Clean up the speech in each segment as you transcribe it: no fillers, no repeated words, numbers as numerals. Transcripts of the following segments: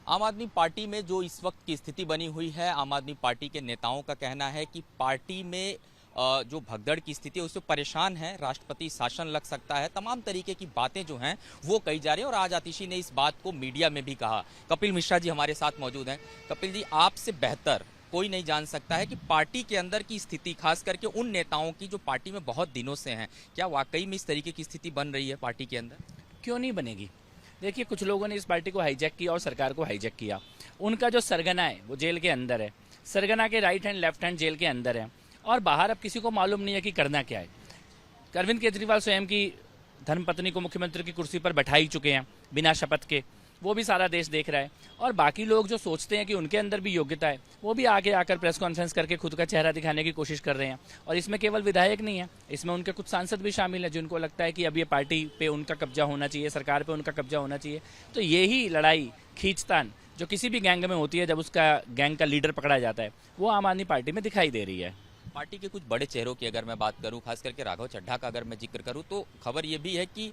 आम आदमी पार्टी में जो इस वक्त की स्थिति बनी हुई है, आम आदमी पार्टी के नेताओं का कहना है कि पार्टी में जो भगदड़ की स्थिति है उससे परेशान है, राष्ट्रपति शासन लग सकता है, तमाम तरीके की बातें जो हैं वो कही जा रही हैं। और आज आतिशी ने इस बात को मीडिया में भी कहा। कपिल मिश्रा जी हमारे साथ मौजूद हैं। कपिल जी, आपसे बेहतर कोई नहीं जान सकता है कि पार्टी के अंदर की स्थिति, खास करके उन नेताओं की जो पार्टी में बहुत दिनों से हैं, क्या वाकई में इस तरीके की स्थिति बन रही है पार्टी के अंदर? क्यों नहीं बनेगी। देखिए, कुछ लोगों ने इस पार्टी को हाईजैक किया और सरकार को हाईजैक किया। उनका जो सरगना है वो जेल के अंदर है, सरगना के right hand left hand jail के अंदर है और बाहर अब किसी को मालूम नहीं है कि करना क्या है। अरविंद केजरीवाल स्वयं की धर्मपत्नी को मुख्यमंत्री की कुर्सी पर बैठा ही चुके हैं बिना शपथ के, वो भी सारा देश देख रहा है। और बाकी लोग जो सोचते हैं कि उनके अंदर भी योग्यता है, वो भी आगे आकर प्रेस कॉन्फ्रेंस करके खुद का चेहरा दिखाने की कोशिश कर रहे हैं। और इसमें केवल विधायक नहीं है, इसमें उनके कुछ सांसद भी शामिल हैं जिनको लगता है कि अब ये पार्टी पे उनका कब्जा होना चाहिए, सरकार पे उनका कब्जा होना चाहिए। तो यही लड़ाई, खींचतान जो किसी भी गैंग में होती है, जब उसका गैंग का लीडर पकड़ा जाता है, वो आम आदमी पार्टी में दिखाई दे रही है। पार्टी के कुछ बड़े चेहरों की अगर मैं बात करूं, खास करके राघव चड्ढा का अगर मैं जिक्र करूं, तो खबर ये भी है कि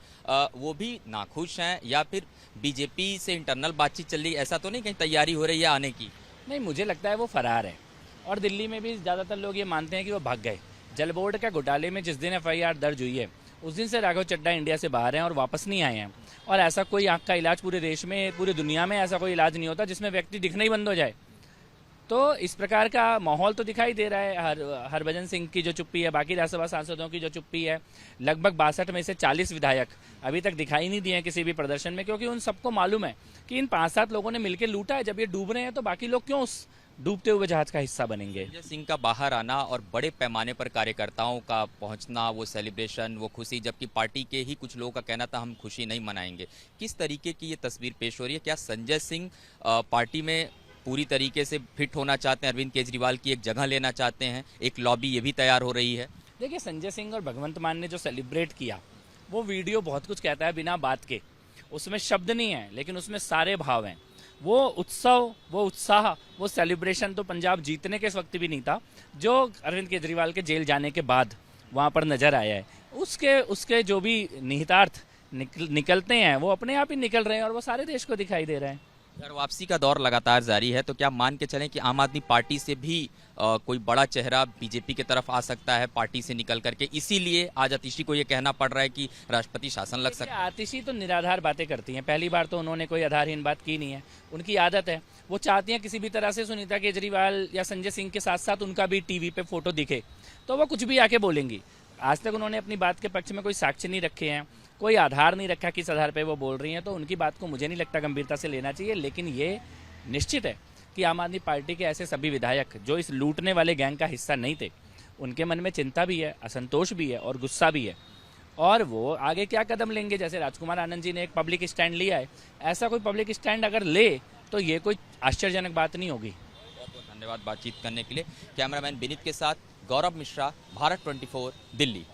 वो भी नाखुश हैं या फिर बीजेपी से इंटरनल बातचीत चल रही, ऐसा तो नहीं कहीं तैयारी हो रही है आने की? नहीं, मुझे लगता है वो फरार है। और दिल्ली में भी ज़्यादातर लोग ये मानते हैं कि वो भाग गए। जल बोर्ड के घोटाले में जिस दिन FIR दर्ज हुई है, उस दिन से राघव चड्ढा इंडिया से बाहर हैं और वापस नहीं आए हैं। और ऐसा कोई आँख का इलाज पूरे देश में, पूरी दुनिया में ऐसा कोई इलाज नहीं होता जिसमें व्यक्ति दिखना ही बंद हो जाए। तो इस प्रकार का माहौल तो दिखाई दे रहा है। हरभजन सिंह की जो चुप्पी है, बाकी राज्यसभा सांसदों की जो चुप्पी है, लगभग 62 में से 40 विधायक अभी तक दिखाई नहीं दिए हैं किसी भी प्रदर्शन में, क्योंकि उन सबको मालूम है कि इन 5-7 लोगों ने मिलकर लूटा है। जब ये डूब रहे हैं तो बाकी लोग क्यों उस डूबते हुए जहाज का हिस्सा बनेंगे? संजय सिंह का बाहर आना और बड़े पैमाने पर कार्यकर्ताओं का पहुंचना, वो सेलिब्रेशन, वो खुशी, जबकि पार्टी के ही कुछ लोगों का कहना था हम खुशी नहीं मनाएंगे, किस तरीके की ये तस्वीर पेश हो रही है? क्या संजय सिंह पार्टी में पूरी तरीके से फिट होना चाहते हैं, अरविंद केजरीवाल की एक जगह लेना चाहते हैं, एक लॉबी ये भी तैयार हो रही है? देखिए, संजय सिंह और भगवंत मान ने जो सेलिब्रेट किया, वो वीडियो बहुत कुछ कहता है बिना बात के। उसमें शब्द नहीं है, लेकिन उसमें सारे भाव हैं। वो उत्सव, वो उत्साह, वो सेलिब्रेशन तो पंजाब जीतने के वक्त भी नहीं था जो अरविंद केजरीवाल के जेल जाने के बाद वहाँ पर नजर आया है। उसके जो भी निहितार्थ निकलते हैं वो अपने आप ही निकल रहे हैं और वो सारे देश को दिखाई दे रहे हैं। घर वापसी का दौर लगातार जारी है, तो क्या मान के चलें कि आम आदमी पार्टी से भी कोई बड़ा चेहरा बीजेपी की तरफ आ सकता है पार्टी से निकल करके? इसीलिए आज आतिशी को ये कहना पड़ रहा है कि राष्ट्रपति शासन लग सकता है। आतिशी तो निराधार बातें करती हैं। पहली बार तो उन्होंने कोई आधारहीन बात की नहीं है, उनकी आदत है। वो चाहती हैं किसी भी तरह से सुनीता केजरीवाल या संजय सिंह के साथ साथ उनका भी टीवी पे फोटो दिखे, तो वो कुछ भी आके बोलेंगी। आज तक उन्होंने अपनी बात के पक्ष में कोई साक्ष्य नहीं रखे हैं, कोई आधार नहीं रखा किस आधार पे वो बोल रही हैं, तो उनकी बात को मुझे नहीं लगता गंभीरता से लेना चाहिए। लेकिन ये निश्चित है कि आम आदमी पार्टी के ऐसे सभी विधायक जो इस लूटने वाले गैंग का हिस्सा नहीं थे, उनके मन में चिंता भी है, असंतोष भी है और गुस्सा भी है। और वो आगे क्या कदम लेंगे, जैसे राजकुमार आनंद जी ने एक पब्लिक स्टैंड लिया है, ऐसा कोई पब्लिक स्टैंड अगर ले तो ये कोई आश्चर्यजनक बात नहीं होगी। बहुत बहुत धन्यवाद बातचीत करने के लिए। कैमरामैन विनीत के साथ गौरव मिश्रा, भारत 24, दिल्ली।